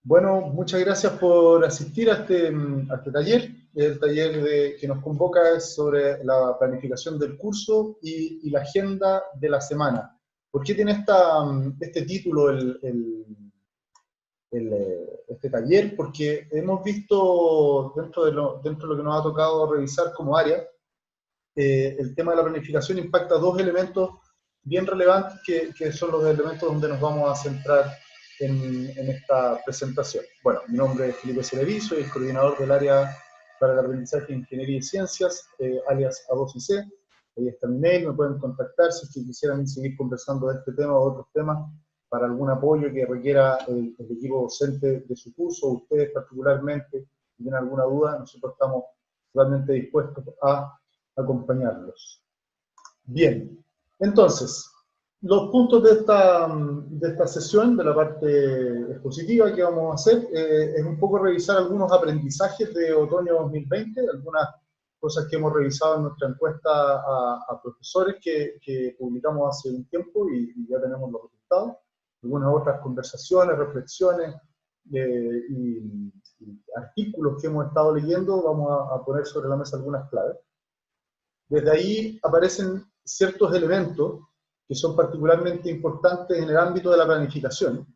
Bueno, muchas gracias por asistir a este taller. El taller que nos convoca es sobre la planificación del curso y la agenda de la semana. ¿Por qué tiene este título este taller? Porque hemos visto dentro de lo que nos ha tocado revisar como área, el tema de la planificación impacta dos elementos bien relevantes que son los elementos donde nos vamos a centrar en esta presentación. Bueno, mi nombre es Felipe Celerí, soy el coordinador del área para el aprendizaje de Ingeniería y Ciencias, alias A2IC. Ahí está mi mail, me pueden contactar si es que quisieran seguir conversando de este tema o otros temas para algún apoyo que requiera el equipo docente de su curso, o ustedes particularmente, si tienen alguna duda, nosotros estamos totalmente dispuestos a acompañarlos. Bien, entonces, los puntos de esta sesión, de la parte expositiva que vamos a hacer, es un poco revisar algunos aprendizajes de otoño 2020, algunas cosas que hemos revisado en nuestra encuesta a profesores que publicamos hace un tiempo y ya tenemos los resultados, algunas otras conversaciones, reflexiones y artículos que hemos estado leyendo, vamos a poner sobre la mesa algunas claves. Desde ahí aparecen ciertos elementos que son particularmente importantes en el ámbito de la planificación.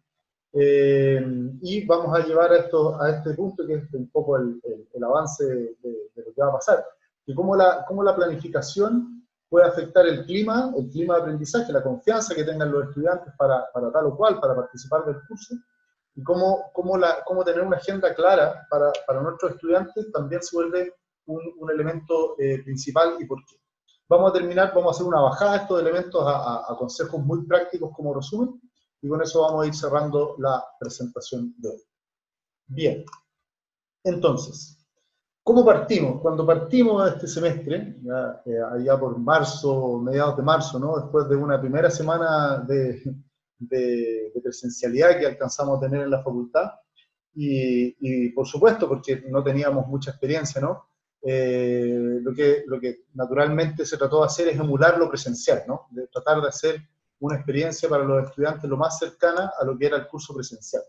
Y vamos a llevar a este punto, que es un poco el avance de lo que va a pasar, y cómo la planificación puede afectar el clima de aprendizaje, la confianza que tengan los estudiantes para tal o cual, para participar del curso, y cómo tener una agenda clara para nuestros estudiantes también se vuelve un elemento principal. ¿Y por qué? Vamos a hacer una bajada de estos elementos a consejos muy prácticos como resumen, y con eso vamos a ir cerrando la presentación de hoy. Bien, entonces, ¿cómo partimos? Cuando partimos este semestre, allá por marzo, mediados de marzo, ¿no? Después de una primera semana de presencialidad que alcanzamos a tener en la facultad, y por supuesto, porque no teníamos mucha experiencia, ¿no? Lo que naturalmente se trató de hacer es emular lo presencial, ¿no? De tratar de hacer una experiencia para los estudiantes lo más cercana a lo que era el curso presencial.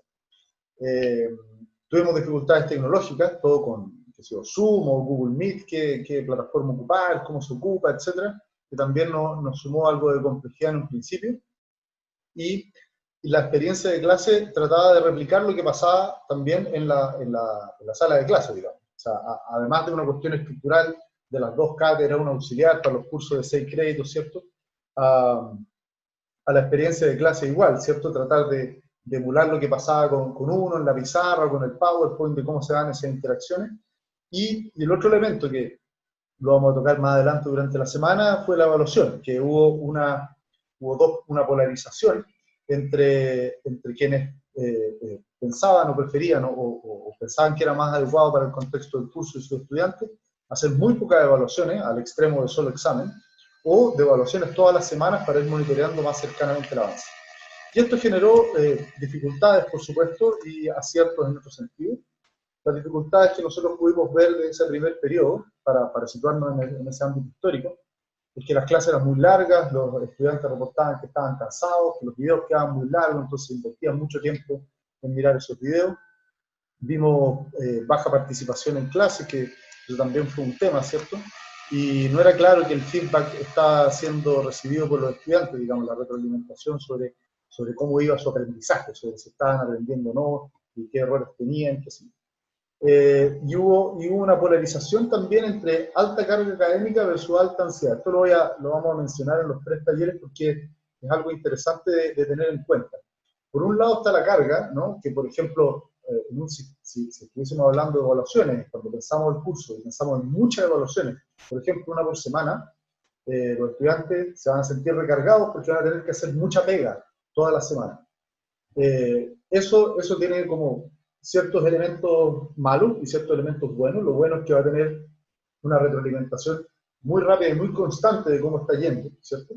Tuvimos dificultades tecnológicas, todo con Zoom o Google Meet, qué plataforma ocupar, cómo se ocupa, etcétera, que también nos sumó algo de complejidad en un principio. Y la experiencia de clase trataba de replicar lo que pasaba también en la sala de clase, digamos. O sea, además de una cuestión estructural de las dos cátedras, una auxiliar para los cursos de 6 créditos, ¿cierto? A la experiencia de clase igual, ¿cierto? Tratar de emular lo que pasaba con uno en la pizarra, con el PowerPoint, de cómo se dan esas interacciones. Y el otro elemento que lo vamos a tocar más adelante durante la semana fue la evaluación, que hubo una polarización entre quienes pensaban o preferían o pensaban que era más adecuado para el contexto del curso y sus estudiantes hacer muy pocas evaluaciones, al extremo de solo examen, o de evaluaciones todas las semanas para ir monitoreando más cercanamente el avance. Y esto generó dificultades, por supuesto, y aciertos en otro sentido. Las dificultades que nosotros pudimos ver de ese primer periodo, para situarnos en ese ámbito histórico, es que las clases eran muy largas, los estudiantes reportaban que estaban cansados, que los videos quedaban muy largos, entonces invertían mucho tiempo en mirar esos videos. Vimos baja participación en clases, que eso también fue un tema, ¿cierto? Y no era claro que el feedback estaba siendo recibido por los estudiantes, digamos, la retroalimentación sobre cómo iba su aprendizaje, sobre si estaban aprendiendo o no, y qué errores tenían, qué sí. Y hubo una polarización también entre alta carga académica versus alta ansiedad. Esto lo vamos a mencionar en los 3 talleres porque es algo interesante de tener en cuenta. Por un lado está la carga, ¿no? Que por ejemplo, si estuviésemos hablando de evaluaciones, cuando pensamos el curso y pensamos en muchas evaluaciones, por ejemplo una por semana, los estudiantes se van a sentir recargados porque van a tener que hacer mucha pega toda la semana. Eso tiene como ciertos elementos malos y ciertos elementos buenos. Lo bueno es que va a tener una retroalimentación muy rápida y muy constante de cómo está yendo, ¿cierto?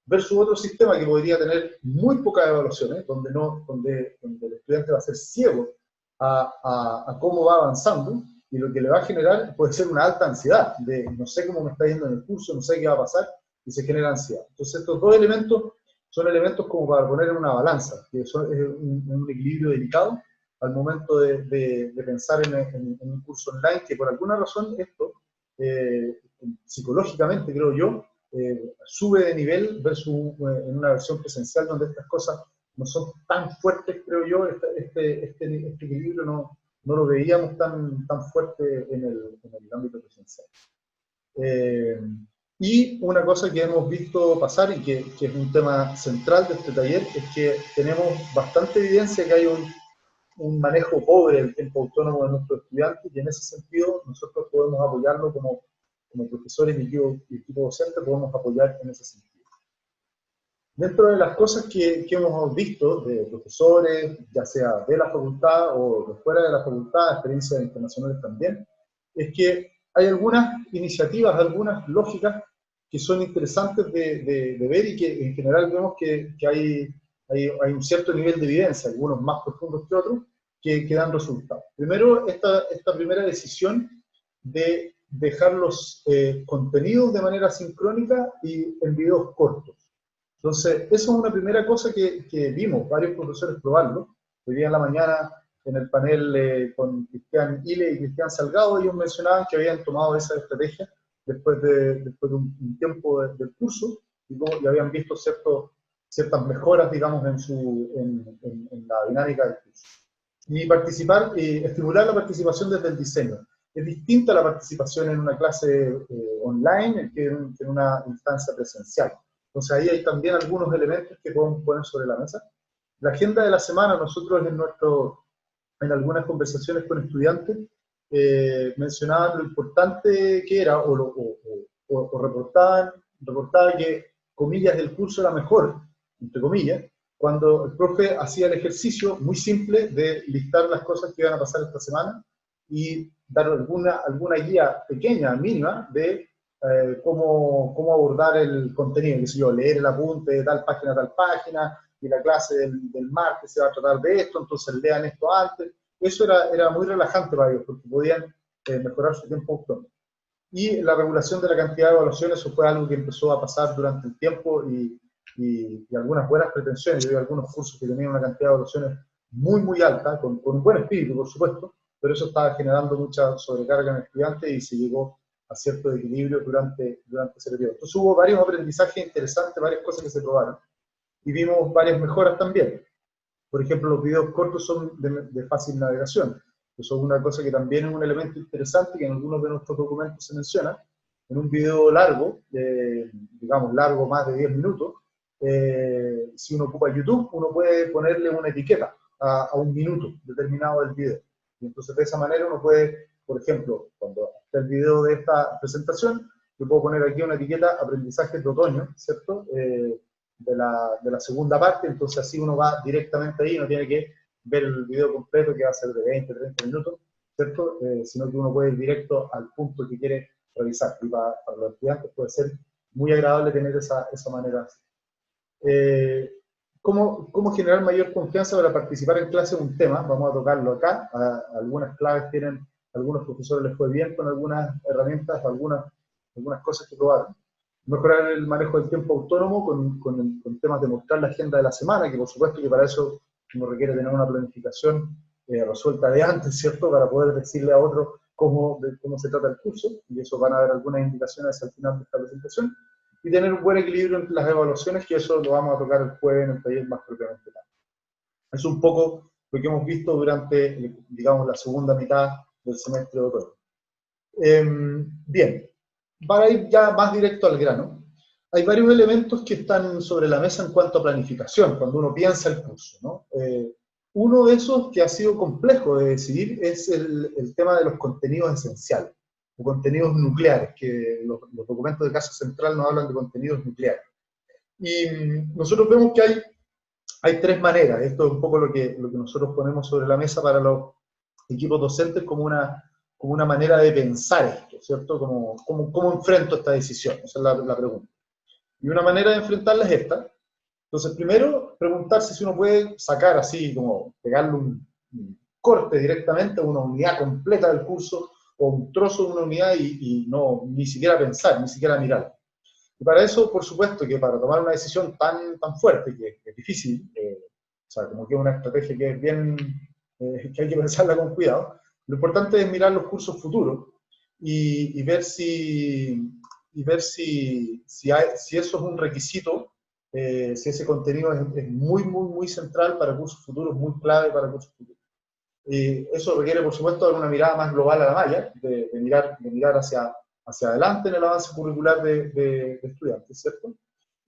Versus otro sistema que podría tener muy pocas evaluaciones, donde el estudiante va a ser ciego a cómo va avanzando, y lo que le va a generar puede ser una alta ansiedad, de no sé cómo me está yendo en el curso, no sé qué va a pasar, y se genera ansiedad. Entonces estos dos elementos son elementos como para poner en una balanza, que es un equilibrio delicado, al momento de pensar en un curso online, que por alguna razón esto, psicológicamente creo yo, sube de nivel versus en una versión presencial donde estas cosas no son tan fuertes, creo yo, este equilibrio no lo veíamos tan fuerte en el ámbito presencial. Y una cosa que hemos visto pasar y que es un tema central de este taller es que tenemos bastante evidencia que hay un manejo pobre del tiempo autónomo de nuestros estudiantes, y en ese sentido nosotros podemos apoyarlo como profesores y equipo docente, podemos apoyar en ese sentido. Dentro de las cosas que hemos visto de profesores, ya sea de la facultad o de fuera de la facultad, experiencias internacionales también, es que hay algunas iniciativas, algunas lógicas que son interesantes de ver, y que en general vemos que hay un cierto nivel de evidencia, algunos más profundos que otros, que dan resultados. Primero, esta primera decisión de dejar los contenidos de manera sincrónica y en videos cortos. Entonces, eso es una primera cosa que vimos varios profesores probarlo. Hoy día en la mañana, en el panel con Cristian Ile y Cristian Salgado, ellos mencionaban que habían tomado esa estrategia después de un tiempo del curso, y habían visto ciertas mejoras, digamos, en la dinámica del curso. Y participar, estimular la participación desde el diseño. Es distinta la participación en una clase online que en una instancia presencial. Entonces ahí hay también algunos elementos que podemos poner sobre la mesa. La agenda de la semana, nosotros en algunas conversaciones con estudiantes mencionaban lo importante que era, o reportaban que, comillas, el curso era mejor, entre comillas, cuando el profe hacía el ejercicio muy simple de listar las cosas que iban a pasar esta semana y dar alguna guía pequeña, mínima, de cómo abordar el contenido, qué sé yo, leer el apunte de tal página a tal página, y la clase del martes se va a tratar de esto, entonces lean esto antes. Eso era muy relajante para ellos, porque podían mejorar su tiempo autónomo. Y la regulación de la cantidad de evaluaciones, eso fue algo que empezó a pasar durante el tiempo, y algunas buenas pretensiones. Yo vi algunos cursos que tenían una cantidad de evaluaciones muy alta, con un buen espíritu, por supuesto, pero eso estaba generando mucha sobrecarga en el estudiante y se llegó a cierto equilibrio durante ese periodo. Entonces hubo varios aprendizajes interesantes, varias cosas que se probaron, y vimos varias mejoras también. Por ejemplo, los videos cortos son de fácil navegación. Eso es una cosa que también es un elemento interesante que en algunos de nuestros documentos se menciona. En un video largo, digamos largo más de 10 minutos, si uno ocupa YouTube, uno puede ponerle una etiqueta a un minuto determinado del video. Y entonces de esa manera uno puede, por ejemplo, cuando está el video de esta presentación, yo puedo poner aquí una etiqueta aprendizajes de otoño, ¿cierto? De la segunda parte, entonces así uno va directamente ahí, no tiene que ver el video completo, que va a ser de 20, 30 minutos, ¿cierto? Sino que uno puede ir directo al punto que quiere revisar. Y para los estudiantes puede ser muy agradable tener esa manera. ¿Cómo generar mayor confianza para participar en clase es un tema? Vamos a tocarlo acá. Algunas claves tienen, algunos profesores les fue bien con algunas herramientas, algunas cosas que probaron. Mejorar el manejo del tiempo autónomo con temas de mostrar la agenda de la semana, que por supuesto que para eso uno requiere tener una planificación resuelta de antes, ¿cierto? Para poder decirle a otro cómo se trata el curso, y eso van a haber algunas indicaciones al final de esta presentación. Y tener un buen equilibrio entre las evaluaciones, que eso lo vamos a tocar el jueves en el taller más propiamente tal. Es un poco lo que hemos visto durante, digamos, la segunda mitad del semestre de otoño. Bien, para ir ya más directo al grano, hay varios elementos que están sobre la mesa en cuanto a planificación, cuando uno piensa el curso, ¿no? Uno de esos que ha sido complejo de decidir es el tema de los contenidos esenciales, o contenidos nucleares, que los documentos de Casa Central nos hablan de contenidos nucleares. Y nosotros vemos que hay tres maneras. Esto es un poco lo que nosotros ponemos sobre la mesa para los equipos docentes como una manera de pensar esto, ¿cierto? ¿Cómo enfrento esta decisión? Esa es la pregunta. Y una manera de enfrentarla es esta. Entonces, primero, preguntarse si uno puede sacar así, como pegarle un corte directamente a una unidad completa del curso, o un trozo de una unidad, y no ni siquiera pensar, ni siquiera mirar. Y para eso, por supuesto, que para tomar una decisión tan fuerte, que es difícil, o sea, como que es una estrategia que es bien que hay que pensarla con cuidado. Lo importante es mirar los cursos futuros y ver si eso es un requisito, si ese contenido es muy, muy, muy central para cursos futuros, muy clave para cursos futuros. Eso requiere, por supuesto, de una mirada más global a la malla, de mirar hacia adelante en el avance curricular de estudiantes, ¿cierto?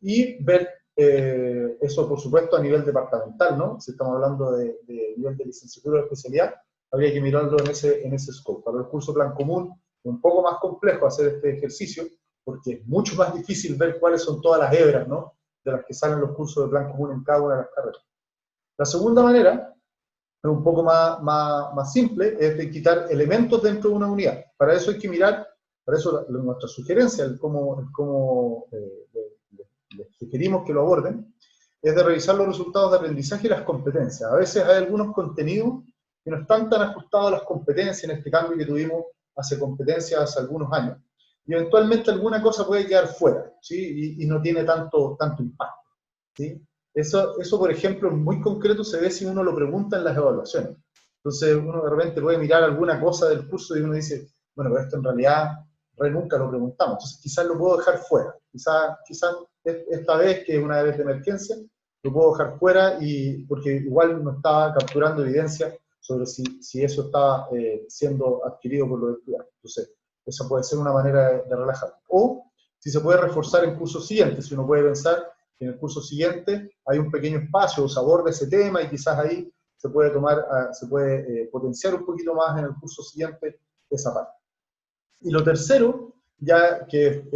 Y ver eso, por supuesto, a nivel departamental, ¿no? Si estamos hablando de nivel de licenciatura o especialidad, habría que mirarlo en ese scope. Para el curso plan común es un poco más complejo hacer este ejercicio, porque es mucho más difícil ver cuáles son todas las hebras, ¿no?, de las que salen los cursos de plan común en cada una de las carreras. La segunda manera es un poco más simple, es de quitar elementos dentro de una unidad. Para eso hay que mirar, para eso nuestra sugerencia, el cómo les sugerimos que lo aborden, es de revisar los resultados de aprendizaje y las competencias. A veces hay algunos contenidos que no están tan ajustados a las competencias, en este cambio que tuvimos hace competencias hace algunos años, y eventualmente alguna cosa puede quedar fuera, ¿sí? Y no tiene tanto impacto, ¿sí? Eso, por ejemplo, muy concreto se ve si uno lo pregunta en las evaluaciones. Entonces uno de repente puede mirar alguna cosa del curso y uno dice, bueno, pero esto en realidad nunca lo preguntamos, entonces quizás lo puedo dejar fuera, quizás esta vez, que es una vez de emergencia, lo puedo dejar fuera, porque igual no estaba capturando evidencia sobre si eso estaba siendo adquirido por los estudiantes. Entonces, esa puede ser una manera de relajar. O si se puede reforzar en cursos siguientes, si uno puede pensar que en el curso siguiente hay un pequeño espacio o sabor de ese tema y quizás ahí se puede potenciar un poquito más en el curso siguiente esa parte. Y lo tercero, ya que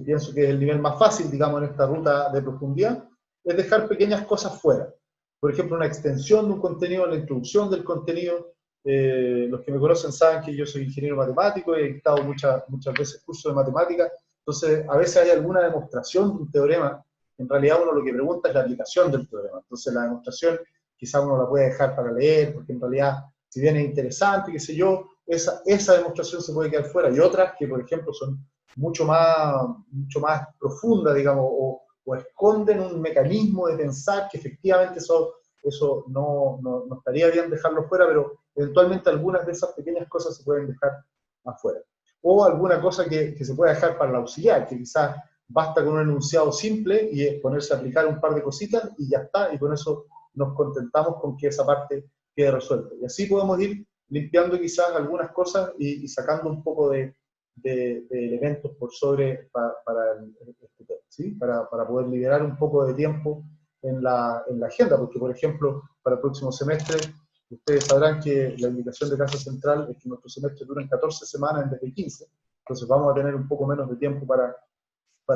pienso que es el nivel más fácil, digamos, en esta ruta de profundidad, es dejar pequeñas cosas fuera. Por ejemplo, una extensión de un contenido, la introducción del contenido. Los que me conocen saben que yo soy ingeniero matemático y he dictado muchas veces cursos de matemáticas. Entonces, a veces hay alguna demostración de un teorema. En realidad, uno lo que pregunta es la aplicación del teorema. Entonces, la demostración quizá uno la puede dejar para leer, porque en realidad, si bien es interesante, qué sé yo, esa demostración se puede quedar fuera. Y otras que, por ejemplo, son mucho más profundas, digamos, o esconden un mecanismo de pensar que efectivamente eso no estaría bien dejarlo fuera, pero eventualmente algunas de esas pequeñas cosas se pueden dejar afuera. O alguna cosa que se pueda dejar para la auxiliar, que quizás basta con un enunciado simple y ponerse a aplicar un par de cositas y ya está, y con eso nos contentamos con que esa parte quede resuelta. Y así podemos ir limpiando quizás algunas cosas y sacando un poco de elementos por sobre para este tema, ¿sí? Para poder liberar un poco de tiempo en la agenda, porque por ejemplo, para el próximo semestre, ustedes sabrán que la indicación de Casa Central es que nuestros semestres duran 14 semanas en vez de 15, entonces vamos a tener un poco menos de tiempo para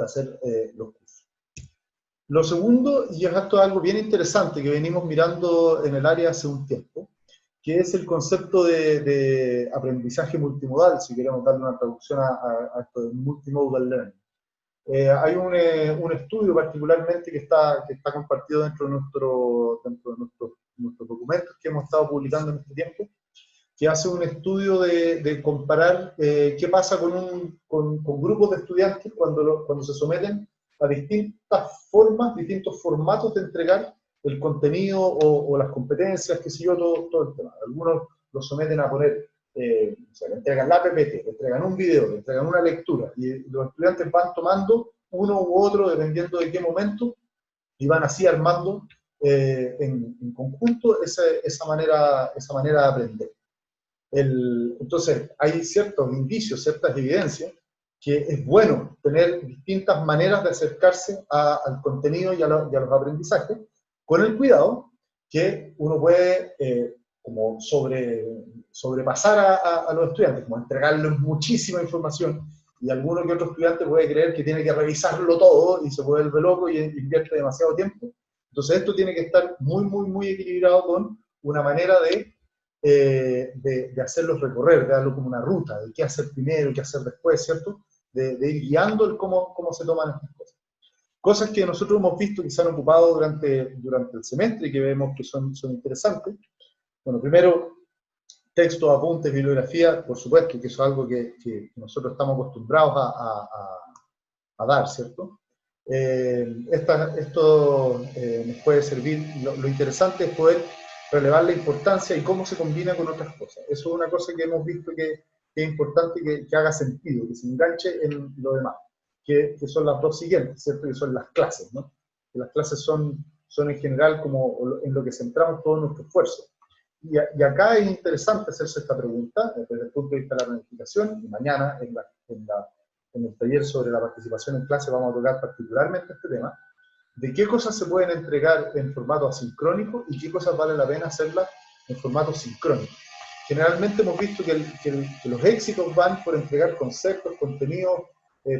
hacer los cursos. Lo segundo, y esto es algo bien interesante que venimos mirando en el área hace un tiempo, que es el concepto de aprendizaje multimodal, si queremos darle una traducción a esto de multimodal learning. Hay un estudio particularmente que está compartido dentro de nuestros documentos que hemos estado publicando en este tiempo, que hace un estudio de comparar qué pasa con grupos de estudiantes cuando se someten a distintas formas, distintos formatos de entregar el contenido o las competencias, qué sé yo, todo el tema. Algunos los someten a poner, o sea, le entregan la PPT, le entregan un video, le entregan una lectura, y los estudiantes van tomando uno u otro dependiendo de qué momento, y van así armando en conjunto esa manera de aprender. Entonces, hay ciertos indicios, ciertas evidencias, que es bueno tener distintas maneras de acercarse al contenido y a los aprendizajes, con el cuidado que uno puede como sobrepasar a los estudiantes, como entregarles muchísima información, y alguno que otro estudiante puede creer que tiene que revisarlo todo y se vuelve loco y invierte demasiado tiempo. Entonces esto tiene que estar muy, muy, muy equilibrado con una manera de hacerlos recorrer, de darlo como una ruta, de qué hacer primero y qué hacer después, ¿cierto? De ir guiando el cómo se toman estas cosas. Cosas que nosotros hemos visto que se han ocupado durante el semestre y que vemos que son interesantes. Bueno, primero, texto, apuntes, bibliografía, por supuesto, que eso es algo que nosotros estamos acostumbrados a dar, ¿cierto? Esto nos puede servir, lo interesante es poder relevar la importancia y cómo se combina con otras cosas. Eso es una cosa que hemos visto que es importante que haga sentido, que se enganche en lo demás, que son las dos siguientes, ¿cierto? Que son las clases, ¿no? Que las clases son en general como en lo que centramos todo nuestro esfuerzo. Y acá es interesante hacerse esta pregunta desde el punto de vista de la planificación, y mañana en el taller sobre la participación en clase vamos a tocar particularmente este tema, de qué cosas se pueden entregar en formato asincrónico y qué cosas vale la pena hacerlas en formato sincrónico. Generalmente hemos visto que los éxitos van por entregar conceptos, contenidos,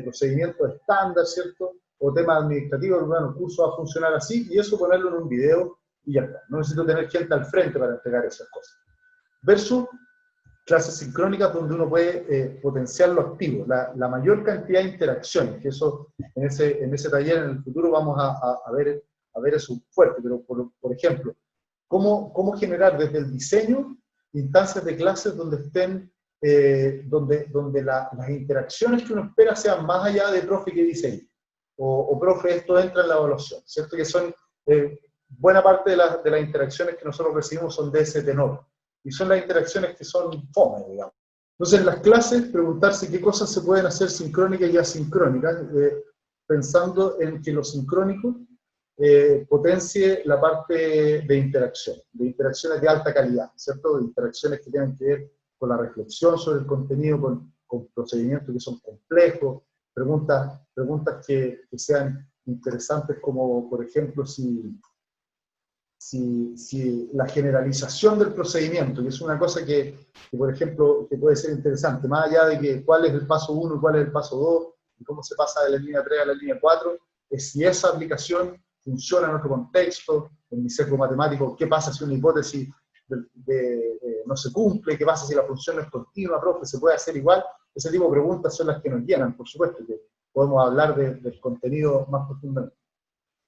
procedimientos estándar, ¿cierto? O temas administrativos, bueno, el curso va a funcionar así, y eso ponerlo en un video y ya está. No necesito tener gente al frente para entregar esas cosas. Versus clases sincrónicas donde uno puede potenciar lo activo, la mayor cantidad de interacciones, que eso en ese taller en el futuro vamos a ver eso fuerte, pero por ejemplo, cómo generar desde el diseño instancias de clases donde estén, donde las interacciones que uno espera sean más allá de profe que diseño, o profe, esto entra en la evaluación, ¿cierto? Que son, buena parte de las interacciones que nosotros recibimos son de ese tenor, y son las interacciones que son fome, digamos. Entonces, en las clases, preguntarse qué cosas se pueden hacer sincrónicas y asincrónicas, pensando en que lo sincrónico potencie la parte de interacciones de alta calidad, ¿cierto? De interacciones que tienen que ver con la reflexión sobre el contenido, con procedimientos que son complejos, preguntas que sean interesantes, como por ejemplo si la generalización del procedimiento, que es una cosa que, por ejemplo, que puede ser interesante, más allá de que cuál es el paso 1 y cuál es el paso 2, y cómo se pasa de la línea 3 a la línea 4, es si esa aplicación funciona en otro contexto, en mi sesgo matemático, qué pasa si una hipótesis no se cumple, qué pasa si la función no es continua, profe, se puede hacer igual. Ese tipo de preguntas son las que nos llenan, por supuesto, que podemos hablar del contenido más profundamente.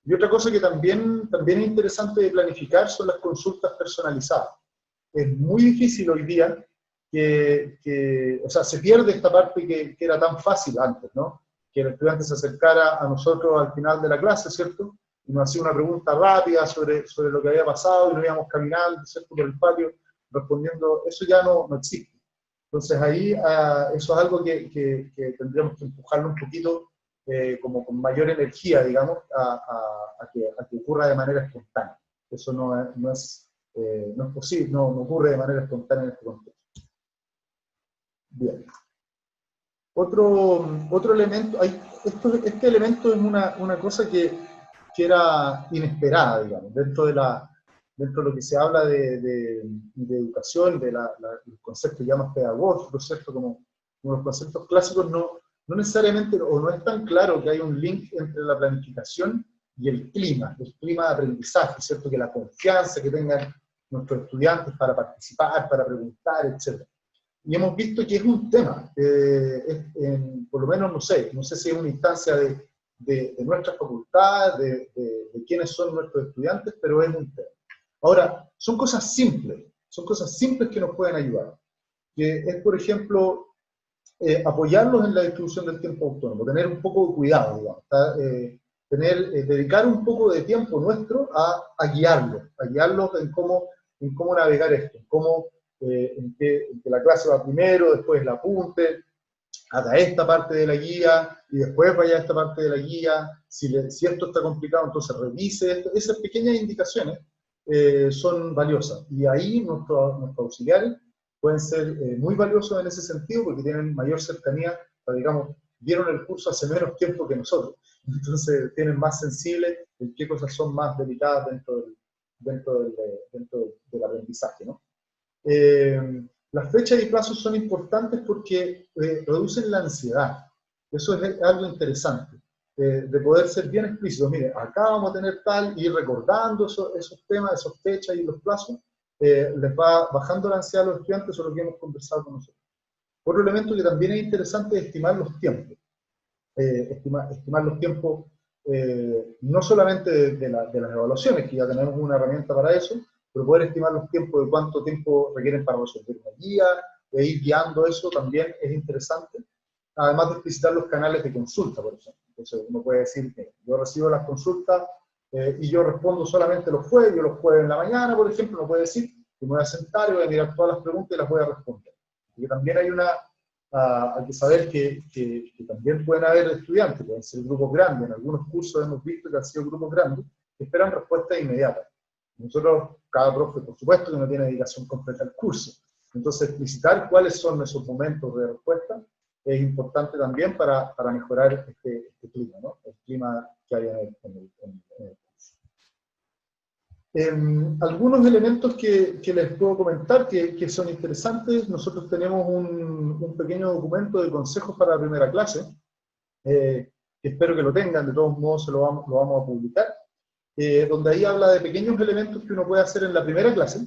Y otra cosa que también es interesante de planificar son las consultas personalizadas. Es muy difícil hoy día o sea, se pierde esta parte que era tan fácil antes, ¿no? Que el estudiante se acercara a nosotros al final de la clase, ¿cierto? Y nos hacía una pregunta rápida sobre lo que había pasado, y nos íbamos caminando, ¿cierto?, por el patio respondiendo. Eso ya no existe. Entonces ahí eso es algo que tendríamos que empujarlo un poquito, como con mayor energía, digamos, a que ocurra de manera espontánea. Eso no es posible, no ocurre de manera espontánea en este contexto. Bien. Otro elemento, este elemento es una cosa que era inesperada, digamos, dentro de lo que se habla de educación, del concepto ya más pedagógico, ¿cierto? Como los conceptos clásicos, no necesariamente, o no es tan claro que hay un link entre la planificación y el clima de aprendizaje, ¿cierto? Que la confianza que tengan nuestros estudiantes para participar, para preguntar, etc. Y hemos visto que es un tema, por lo menos no sé si es una instancia de nuestra facultad, de quiénes son nuestros estudiantes, pero es un tema. Ahora, son cosas simples que nos pueden ayudar, que es, por ejemplo, apoyarlos en la distribución del tiempo autónomo, tener un poco de cuidado, digamos, dedicar un poco de tiempo nuestro a guiarlos en cómo navegar esto, en que la clase va primero, después la apunte, haga esta parte de la guía, y después vaya a esta parte de la guía. Si esto está complicado, entonces revise esto. Esas pequeñas indicaciones son valiosas, y ahí nuestros auxiliares pueden ser muy valiosos en ese sentido, porque tienen mayor cercanía, digamos, vieron el curso hace menos tiempo que nosotros, entonces tienen más sensible en qué cosas son más delicadas dentro del aprendizaje, ¿no? Las fechas y plazos son importantes porque reducen la ansiedad. Eso es algo interesante, de poder ser bien explícito. Mire, acá vamos a tener tal, y ir recordando esos temas, esas fechas y los plazos, les va bajando la ansiedad a los estudiantes, eso es lo que hemos conversado con nosotros. Otro elemento que también es interesante es estimar los tiempos. Estimar los tiempos, no solamente de las evaluaciones, que ya tenemos una herramienta para eso, pero poder estimar los tiempos de cuánto tiempo requieren para resolver una guía, de ir guiando eso también es interesante, además de explicitar los canales de consulta, por ejemplo. Entonces uno puede decir que yo recibo las consultas y yo respondo solamente los jueves, yo los jueves en la mañana, por ejemplo, no puede decir que me voy a sentar y voy a mirar todas las preguntas y las voy a responder. Porque también hay que saber que también pueden haber estudiantes, pueden ser grupos grandes, en algunos cursos hemos visto que han sido grupos grandes, que esperan respuestas inmediatas. Nosotros, cada profe, por supuesto, que no tiene dedicación completa al curso. Entonces, explicitar cuáles son esos momentos de respuesta es importante también para mejorar este clima, ¿no? El clima que hay en el curso. Algunos elementos que les puedo comentar que son interesantes. Nosotros tenemos un pequeño documento de consejos para la primera clase, que espero que lo tengan, de todos modos lo vamos a publicar, donde ahí habla de pequeños elementos que uno puede hacer en la primera clase,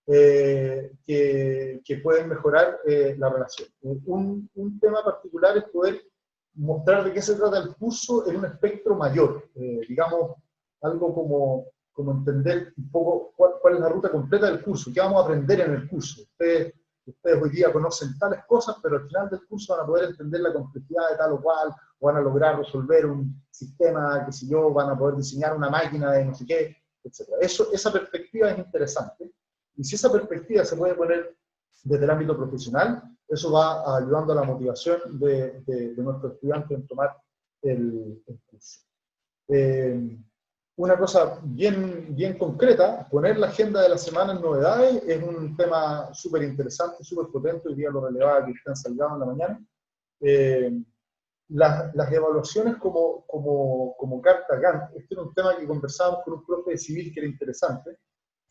que pueden mejorar la relación. Un tema particular es poder mostrar de qué se trata el curso en un espectro mayor, digamos, algo como entender un poco cuál es la ruta completa del curso, qué vamos a aprender en el curso. Ustedes hoy día conocen tales cosas, pero al final del curso van a poder entender la complejidad de tal o cual, o van a lograr resolver un sistema, qué sé yo, van a poder diseñar una máquina de no sé qué, etc. Esa perspectiva es interesante. Y si esa perspectiva se puede poner desde el ámbito profesional, eso va ayudando a la motivación de nuestros estudiantes en tomar el curso. Una cosa bien concreta, poner la agenda de la semana en novedades es un tema súper interesante, súper potente. Hoy día lo relevaba Cristian Salgado en la mañana. Las evaluaciones como carta Gantt, este era un tema que conversábamos con un profe de civil que era interesante,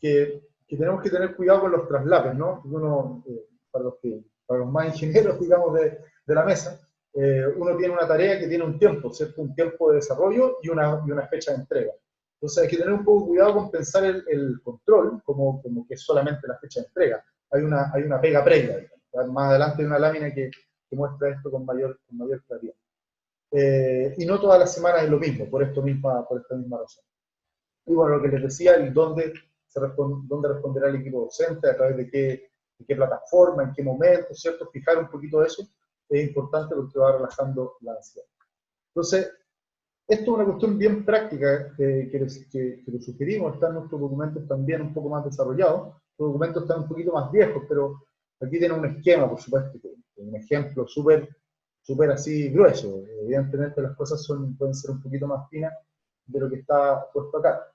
que tenemos que tener cuidado con los traslapes, ¿no? Uno, para los más ingenieros, digamos, de la mesa, uno tiene una tarea que tiene un tiempo, ¿cierto? Un tiempo de desarrollo y una fecha de entrega. Entonces hay que tener un poco cuidado con pensar el control como que es solamente la fecha de entrega. Hay una pega previa, digamos. Más adelante hay una lámina que muestra esto con mayor claridad. Y no todas las semanas es lo mismo, por esta misma razón. Y bueno, lo que les decía, el dónde responderá el equipo docente, a través de qué plataforma, en qué momento, ¿cierto? Fijar un poquito de eso es importante porque va relajando la ansiedad. Entonces, esto es una cuestión bien práctica que lo sugerimos, están nuestros documentos también un poco más desarrollados, los documentos están un poquito más viejos, pero aquí tienen un esquema, por supuesto, un ejemplo súper así grueso. Evidentemente las cosas pueden ser un poquito más finas de lo que está puesto acá.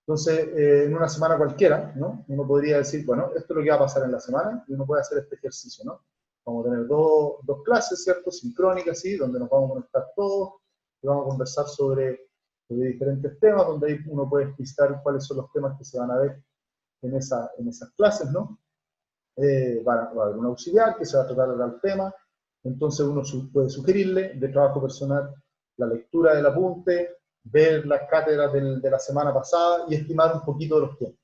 Entonces, en una semana cualquiera, ¿no? Uno podría decir, bueno, esto es lo que va a pasar en la semana, y uno puede hacer este ejercicio, ¿no? Vamos a tener dos clases, ¿cierto? Sincrónicas, ¿sí? Donde nos vamos a conectar todos, y vamos a conversar sobre diferentes temas, donde ahí uno puede explicitar cuáles son los temas que se van a ver en esas clases, ¿no? Va a haber un auxiliar que se va a tratar del tema, entonces uno puede sugerirle de trabajo personal la lectura del apunte, ver las cátedras de la semana pasada y estimar un poquito de los tiempos.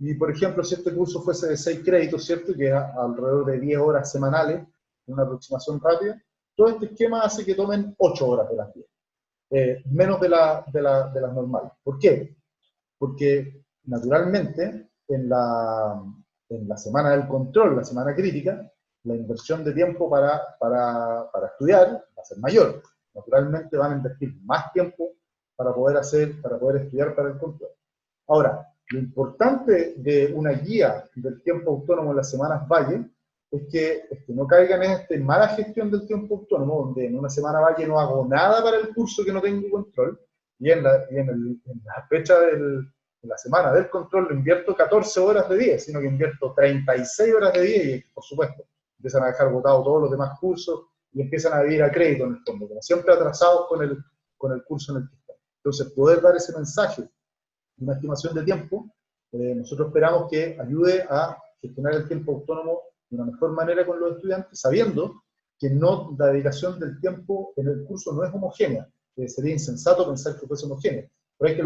Y por ejemplo, si este curso fuese de 6 créditos, ¿cierto? Que es alrededor de 10 horas semanales, una aproximación rápida, todo este esquema hace que tomen 8 horas de las 10. Menos de las normales. ¿Por qué? Porque naturalmente en la semana del control, la semana crítica, la inversión de tiempo para estudiar va a ser mayor. Naturalmente van a invertir más tiempo para poder estudiar para el control. Ahora, lo importante de una guía del tiempo autónomo en las semanas valle es que no caigan en esta mala gestión del tiempo autónomo, donde en una semana valle no hago nada para el curso que no tengo control, y en la fecha de la semana del control no invierto 14 horas de 10, sino que invierto 36 horas de 10 y, por supuesto, empiezan a dejar botados todos los demás cursos y empiezan a vivir a crédito en el fondo, como siempre atrasados con el curso en el que están. Entonces, poder dar ese mensaje, una estimación de tiempo, nosotros esperamos que ayude a gestionar el tiempo autónomo de una mejor manera con los estudiantes, sabiendo que la dedicación del tiempo en el curso no es homogénea. Sería insensato pensar que fuese homogénea, pero hay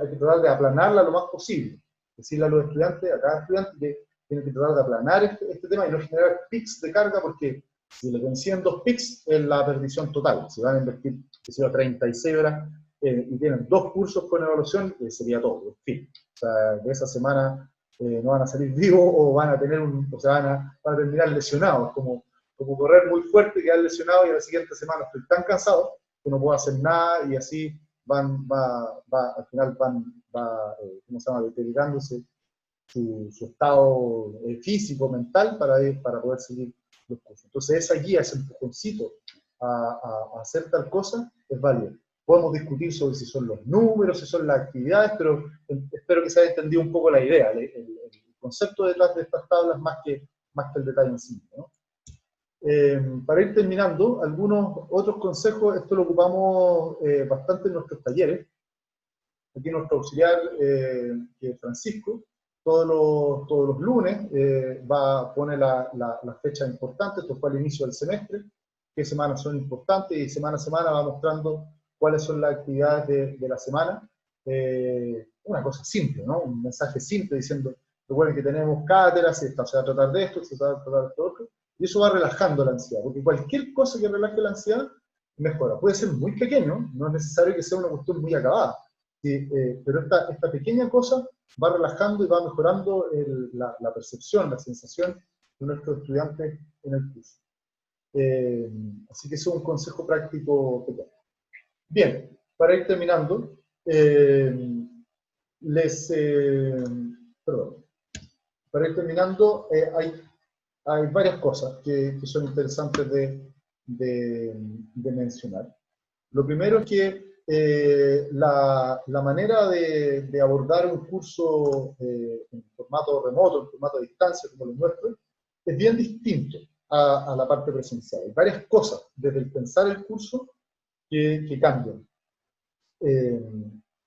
que tratar de aplanarla lo más posible. Decirle a los estudiantes, a cada estudiante, que tiene que tratar de aplanar este tema y no generar pics de carga, porque si le coinciden 2 pics es la perdición total. Si van a invertir, que sea 36 horas y tienen 2 cursos con evaluación, sería todo, en fin. O sea, de esa semana no van a salir vivos o van a tener van a terminar lesionados, como correr muy fuerte y quedar lesionado y a la siguiente semana estoy tan cansado que no puedo hacer nada y así al final ¿cómo se llama?, deteriorándose su estado físico, mental, para poder seguir los cursos. Entonces esa guía, ese empujoncito a hacer tal cosa, es válido. Podemos discutir sobre si son los números, si son las actividades, pero espero que se haya entendido un poco la idea, el concepto detrás de estas tablas más que el detalle en sí, ¿no? Para ir terminando, algunos otros consejos, esto lo ocupamos bastante en nuestros talleres. Aquí nuestro auxiliar, que es Francisco, todos los lunes pone la fecha importante, esto fue al inicio del semestre, qué semanas son importantes, y semana a semana va mostrando cuáles son las actividades de la semana. Una cosa simple, ¿no? Un mensaje simple diciendo, recuerden que tenemos cátedras, se va a tratar de esto, se va a tratar de esto otro, y eso va relajando la ansiedad, porque cualquier cosa que relaje la ansiedad mejora. Puede ser muy pequeño, no es necesario que sea una cuestión muy acabada, pero esta pequeña cosa va relajando y va mejorando la percepción, la sensación de nuestros estudiantes en el curso. Así que eso es un consejo práctico pequeño. Bien, para ir terminando, para ir terminando, hay varias cosas que son interesantes de mencionar. Lo primero es que la manera de abordar un curso en formato remoto, en formato de distancia, como el nuestro, es bien distinto a la parte presencial. Hay varias cosas desde el pensar el curso que cambian.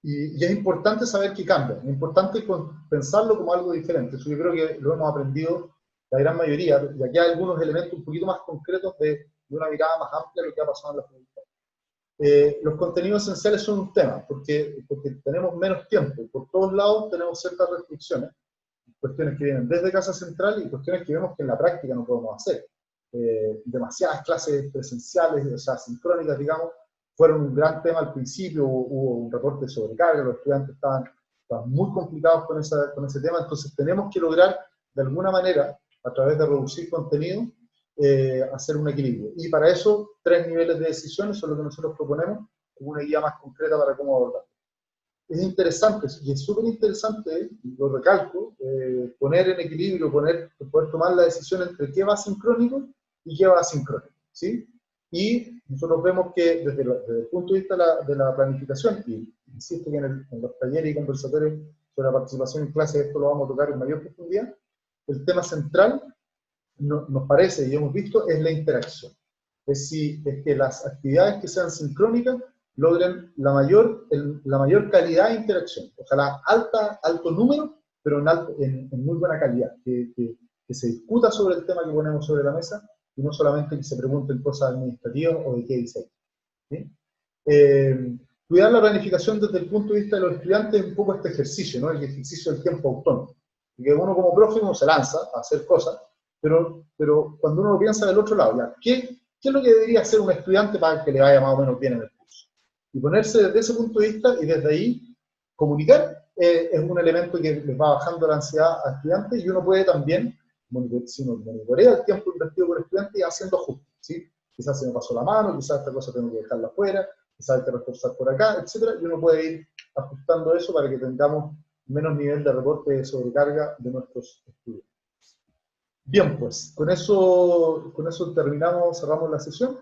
Y es importante saber que cambian, es importante pensarlo como algo diferente. Eso yo creo que lo hemos aprendido la gran mayoría, y aquí hay algunos elementos un poquito más concretos de una mirada más amplia de lo que ha pasado en la facultad. Los contenidos esenciales son un tema, porque tenemos menos tiempo, y por todos lados tenemos ciertas restricciones, cuestiones que vienen desde Casa Central y cuestiones que vemos que en la práctica no podemos hacer. Demasiadas clases presenciales, o sea, sincrónicas, digamos, fueron un gran tema al principio, hubo un reporte de sobrecarga, los estudiantes estaban muy complicados con ese tema, entonces tenemos que lograr, de alguna manera, a través de reducir contenido, hacer un equilibrio. Y para eso, 3 niveles de decisiones son lo que nosotros proponemos, con una guía más concreta para cómo abordarlo. Es interesante, y es súper interesante, lo recalco, poner en equilibrio, poder tomar la decisión entre qué va sincrónico y qué va asincrónico, ¿sí? Y nosotros vemos que desde el punto de vista de la planificación, y insisto que en los talleres y conversatorios sobre la participación en clases esto lo vamos a tocar en mayor profundidad, el tema central, nos parece y hemos visto, es la interacción. Es que las actividades que sean sincrónicas logren la mayor calidad de interacción. Ojalá alto número, pero en muy buena calidad. Que se discuta sobre el tema que ponemos sobre la mesa, y no solamente que se pregunten cosas administrativas o de qué dice ahí, ¿sí? Cuidar la planificación desde el punto de vista de los estudiantes es un poco este ejercicio, ¿no? El ejercicio del tiempo autónomo. Y que uno como profe uno se lanza a hacer cosas, pero cuando uno lo piensa del otro lado, ¿ya? ¿Qué es lo que debería hacer un estudiante para que le vaya más o menos bien en el curso? Y ponerse desde ese punto de vista y desde ahí comunicar es un elemento que les va bajando la ansiedad a estudiantes, y uno puede también, si uno monitorea el tiempo invertido por estudiante, haciendo ajustes, ¿sí? Quizás se me pasó la mano, quizás esta cosa tengo que dejarla afuera, quizás hay que reforzar por acá, etc. Y uno puede ir ajustando eso para que tengamos menos nivel de reporte de sobrecarga de nuestros estudiantes. Bien, pues, con eso terminamos, cerramos la sesión.